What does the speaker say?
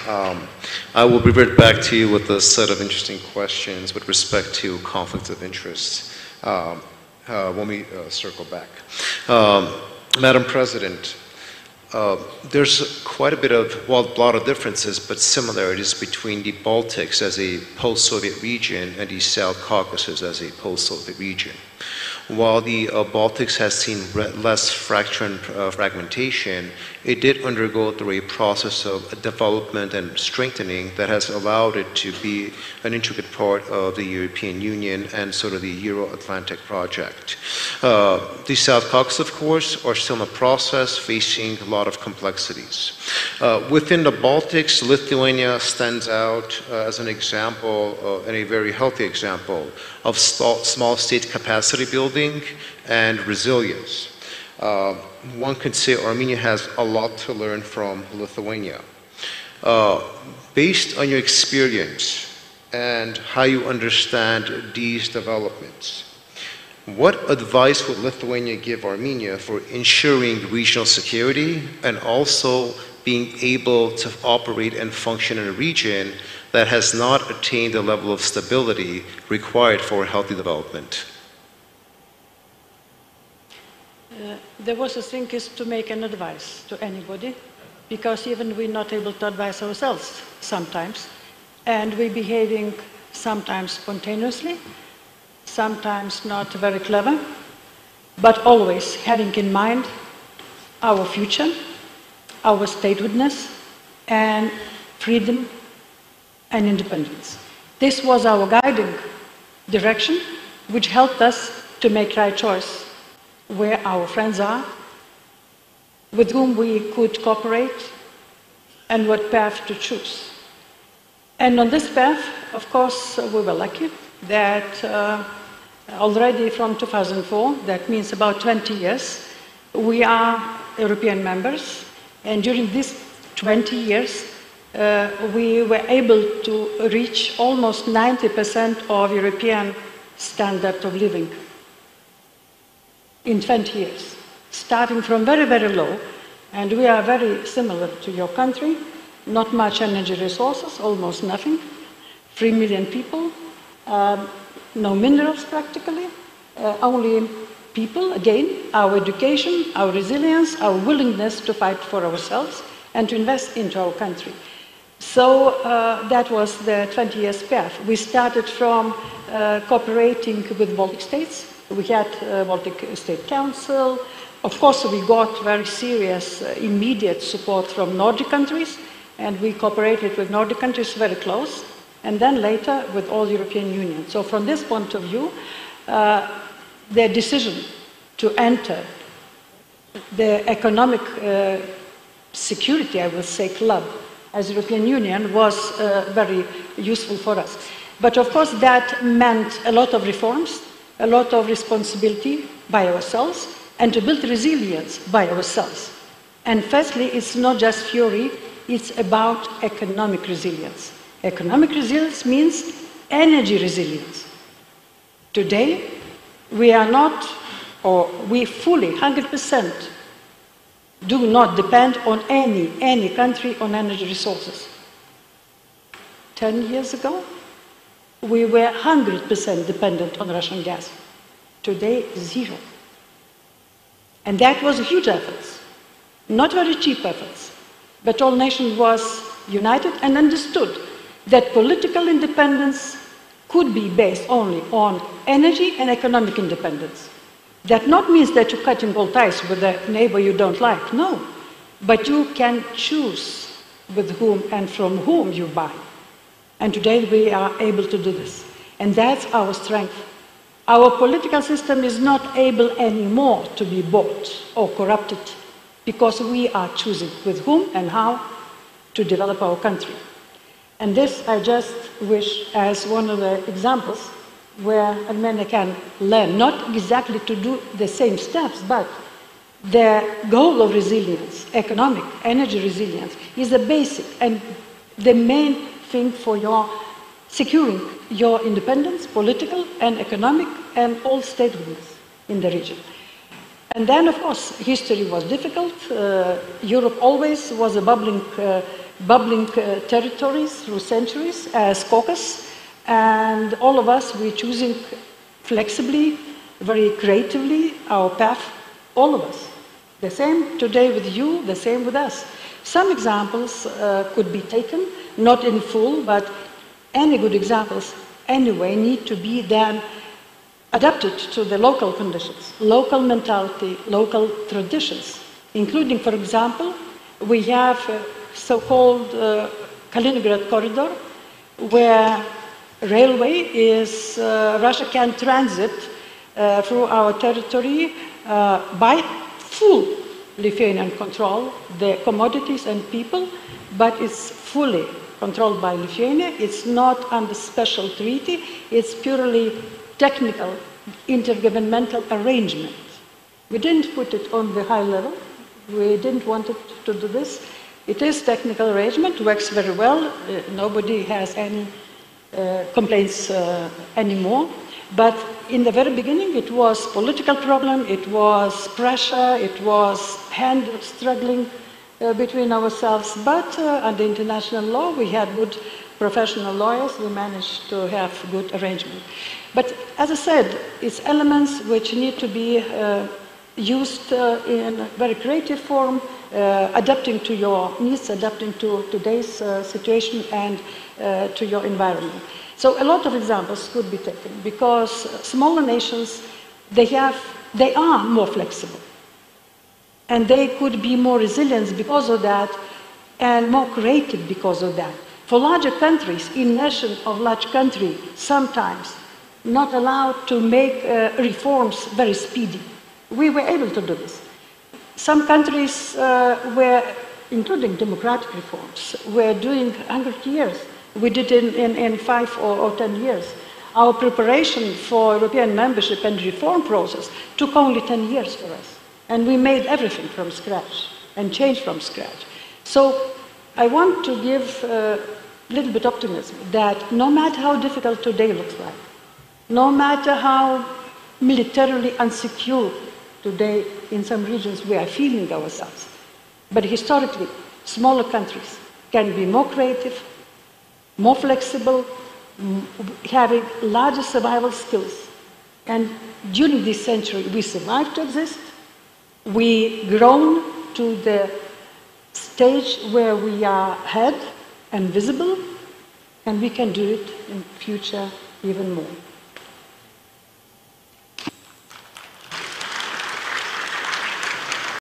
I will revert back to you with a set of interesting questions with respect to conflicts of interest when we circle back. Madam President, there's quite a bit of, well, a lot of differences, but similarities between the Baltics as a post-Soviet region and the South Caucasus as a post-Soviet region. While the Baltics has seen less fracture and fragmentation, it did undergo through a process of development and strengthening that has allowed it to be an intricate part of the European Union and sort of the Euro-Atlantic project. The South Caucasus, of course, are still in a process facing a lot of complexities. Within the Baltics, Lithuania stands out as an example, and a very healthy example, of small state capacity building and resilience. One could say Armenia has a lot to learn from Lithuania. Based on your experience and how you understand these developments, what advice would Lithuania give Armenia for ensuring regional security and also being able to operate and function in a region that has not attained the level of stability required for healthy development? The worst thing is to make an advice to anybody, because even we're not able to advise ourselves sometimes, and we're behaving sometimes spontaneously, sometimes not very clever, but always having in mind our future, our statehoodness, and freedom and independence. This was our guiding direction, which helped us to make right choice where our friends are, with whom we could cooperate, and what path to choose. And on this path, of course, we were lucky that already from 2004, that means about 20 years, we are European members, and during these 20 years, we were able to reach almost 90% of European standard of living in 20 years, starting from very, very low. And we are very similar to your country, not much energy resources, almost nothing, 3 million people, no minerals practically, only people, again, our education, our resilience, our willingness to fight for ourselves and to invest into our country. So that was the 20 years path. We started from cooperating with Baltic states. We had Baltic State Council. Of course, we got very serious, immediate support from Nordic countries, and we cooperated with Nordic countries very close, and then later with all European Union. So from this point of view, the decision to enter the economic security, I will say, club as European Union was very useful for us. But of course that meant a lot of reforms, a lot of responsibility by ourselves, and to build resilience by ourselves. And firstly, it's not just theory, it's about economic resilience. Economic resilience means energy resilience. Today, we are not, or we fully, 100%, do not depend on any country on energy resources. 10 years ago, we were 100% dependent on Russian gas. Today, 0. And that was a huge effort, not very cheap efforts, but all nations was united and understood that political independence could be based only on energy and economic independence. That not means that you're cutting all ties with a neighbor you don't like, no. But you can choose with whom and from whom you buy. And today we are able to do this. And that's our strength. Our political system is not able anymore to be bought or corrupted because we are choosing with whom and how to develop our country. And this I just wish as one of the examples where Armenia can learn, not exactly to do the same steps, but the goal of resilience, economic, energy resilience, is the basic and the main thing for your securing your independence, political and economic, and all statehoodness in the region. And then, of course, history was difficult. Europe always was a bubbling bubbling territories through centuries as Caucasus, and all of us, we're choosing flexibly, very creatively our path, all of us. The same today with you, the same with us. Some examples could be taken, not in full, but any good examples anyway need to be then adapted to the local conditions, local mentality, local traditions, including, for example, we have a so-called Kaliningrad corridor, where railway is, Russia can transit through our territory by full Lithuanian control, the commodities and people, but it's fully controlled by Lithuania. It's not under special treaty, it's purely technical intergovernmental arrangement. We didn't put it on the high level, we didn't want it to do this. It is technical arrangement, works very well, nobody has any complaints anymore. But in the very beginning, it was political problem, it was pressure, it was hand struggling between ourselves. But under international law, we had good professional lawyers, we managed to have good arrangement. But as I said, it's elements which need to be used in a very creative form, adapting to your needs, adapting to today's situation and to your environment. So a lot of examples could be taken because smaller nations, they are more flexible and they could be more resilient because of that and more creative because of that. For larger countries, inertia of large country sometimes not allowed to make reforms very speedy. We were able to do this. Some countries were, including democratic reforms, were doing 100 years. We did it in 5 or 10 years. Our preparation for European membership and reform process took only 10 years for us. And we made everything from scratch and changed from scratch. So I want to give a little bit optimism that no matter how difficult today looks like, no matter how militarily insecure today in some regions we are feeling ourselves, but historically, smaller countries can be more creative, more flexible, having larger survival skills. And during this century, we survived to exist. We grown to the stage where we are heard and visible, and we can do it in future even more.